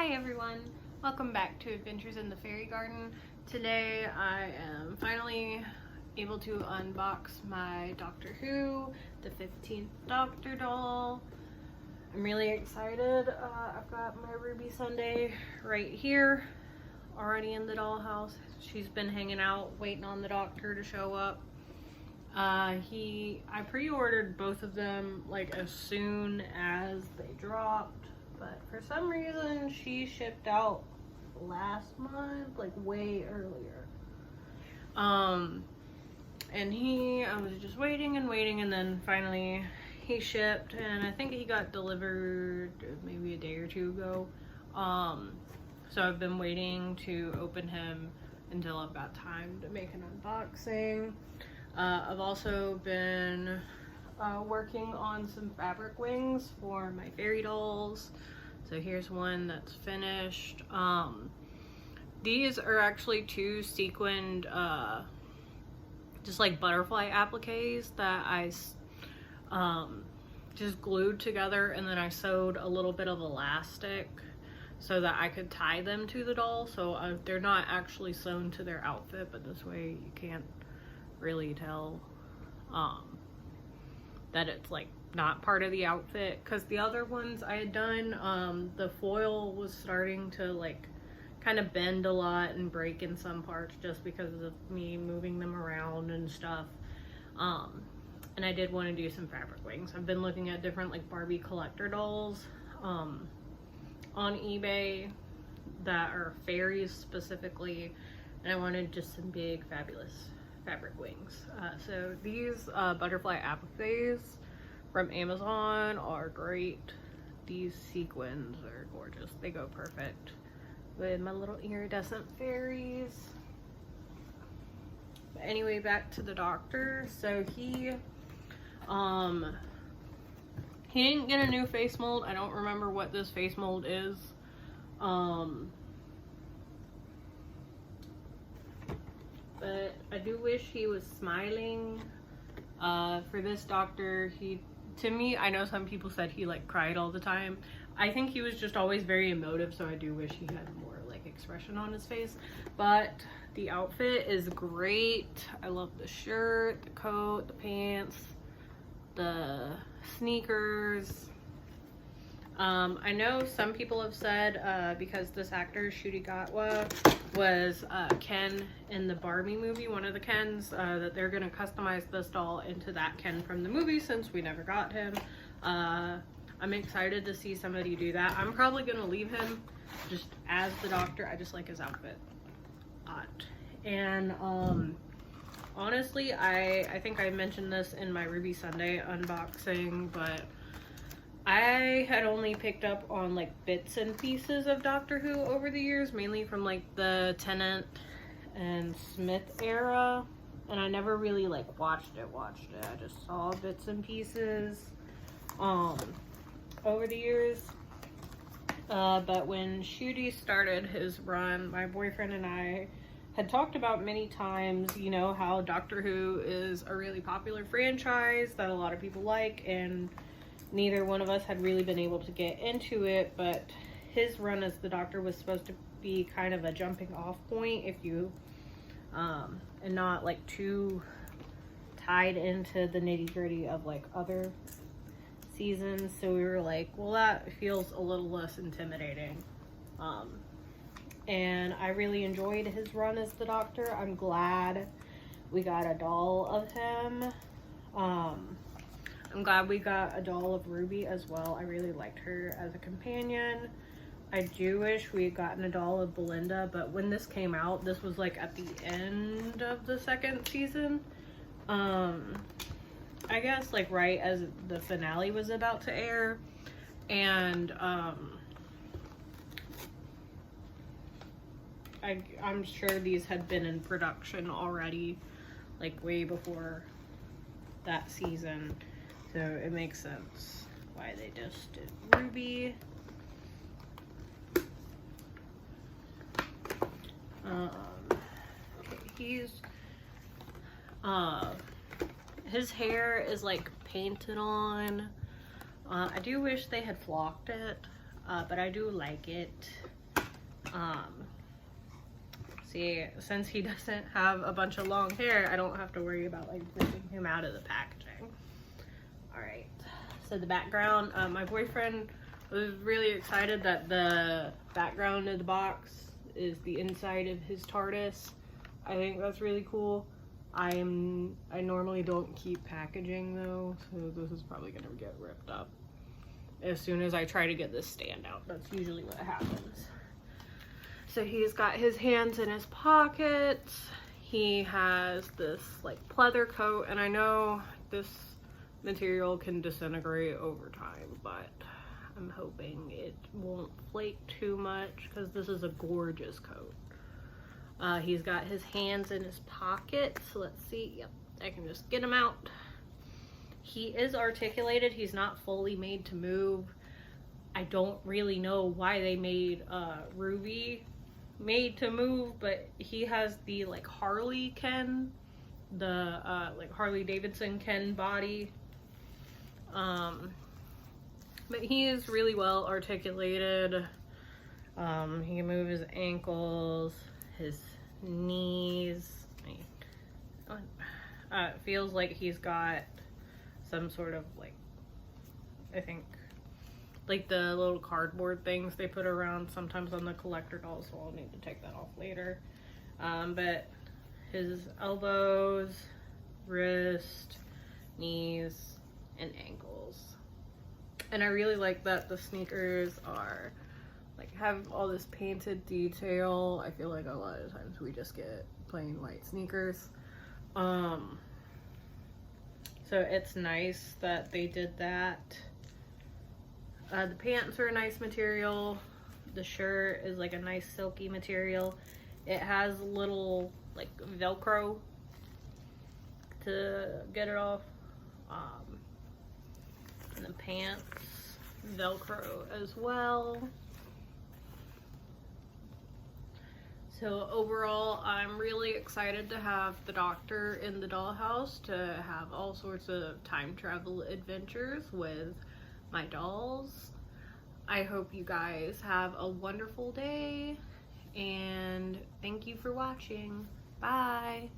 Hi everyone, welcome back to Adventures in the Fairy Garden. Today I am finally able to unbox my Doctor Who, the 15th Doctor doll. I'm really excited. I've got my Ruby Sunday right here, already in the dollhouse. She's been hanging out, waiting on the Doctor to show up. I pre-ordered both of them like as soon as they dropped, but for some reason she shipped out last month, like way earlier. And I was just waiting and waiting, and then finally he shipped, and I think he got delivered maybe a day or two ago. So I've been waiting to open him until I've got time to make an unboxing. I've also been working on some fabric wings for my fairy dolls. So here's one that's finished. These are actually two sequined, just like butterfly appliques that I just glued together, and then I sewed a little bit of elastic so that I could tie them to the doll. So they're not actually sewn to their outfit, but this way you can't really tell that it's like not part of the outfit, because the other ones I had done, the foil was starting to like kind of bend a lot and break in some parts just because of me moving them around and stuff. And I did want to do some fabric wings. I've been looking at different like Barbie collector dolls on eBay that are fairies specifically, and I wanted just some big fabulous fabric wings. So these butterfly appliques from Amazon are great. These sequins are gorgeous. They go perfect with my little iridescent fairies. But anyway, back to the Doctor. So he didn't get a new face mold. I don't remember what this face mold is. But I do wish he was smiling. For this Doctor, to me, I know some people said he like cried all the time. I think he was just always very emotive, so I do wish he had more like expression on his face. But the outfit is great. I love the shirt, the coat, the pants, the sneakers. I know some people have said, because this actor, Ncuti Gatwa, was Ken in the Barbie movie, one of the Kens, that they're going to customize this doll into that Ken from the movie since we never got him. I'm excited to see somebody do that. I'm probably going to leave him just as the Doctor. I just like his outfit a lot. And honestly, I think I mentioned this in my Ruby Sunday unboxing, but I had only picked up on like bits and pieces of Doctor Who over the years, mainly from like the Tennant and Smith era, and I never really like watched it. I just saw bits and pieces over the years. But when Ncuti started his run, my boyfriend and I had talked about many times, you know, how Doctor Who is a really popular franchise that a lot of people like, and neither one of us had really been able to get into it. But his run as the Doctor was supposed to be kind of a jumping off point, if you and not like too tied into the nitty-gritty of like other seasons. So we were like, well, that feels a little less intimidating. And I really enjoyed his run as the Doctor. I'm glad we got a doll of him. I'm glad we got a doll of Ruby as well. I really liked her as a companion. I do wish we had gotten a doll of Belinda, but when this came out, this was like at the end of the second season. I guess like right as the finale was about to air. And I'm sure these had been in production already, like way before that season. So it makes sense why they just did Ruby. Okay, his hair is like painted on. I do wish they had flocked it. but I do like it. See, since he doesn't have a bunch of long hair, I don't have to worry about like ripping him out of the packaging. All right, so the background, my boyfriend was really excited that the background of the box is the inside of his TARDIS. I think that's really cool. I normally don't keep packaging though, so this is probably gonna get ripped up as soon as I try to get this stand out. That's usually what happens. So he's got his hands in his pockets. He has this like pleather coat, and I know this material can disintegrate over time, but I'm hoping it won't flake too much because this is a gorgeous coat. He's got his hands in his pockets. Let's see. Yep, I can just get him out. He is articulated. He's not fully made to move. I don't really know why they made Ruby made to move, but he has the like Harley Ken, the like Harley Davidson Ken body. But he is really well articulated. He can move his ankles, his knees. It feels like he's got some sort of like, I think, like the little cardboard things they put around sometimes on the collector dolls, so I'll need to take that off later. But his elbows, wrist, knees, and ankles. And I really like that the sneakers are like have all this painted detail. I feel like a lot of times we just get plain white sneakers. So it's nice that they did that. The pants are a nice material. The shirt is like a nice silky material. It has little like Velcro to get it off. And the pants, Velcro as well. So overall, I'm really excited to have the Doctor in the dollhouse to have all sorts of time travel adventures with my dolls. I hope you guys have a wonderful day, and thank you for watching. Bye!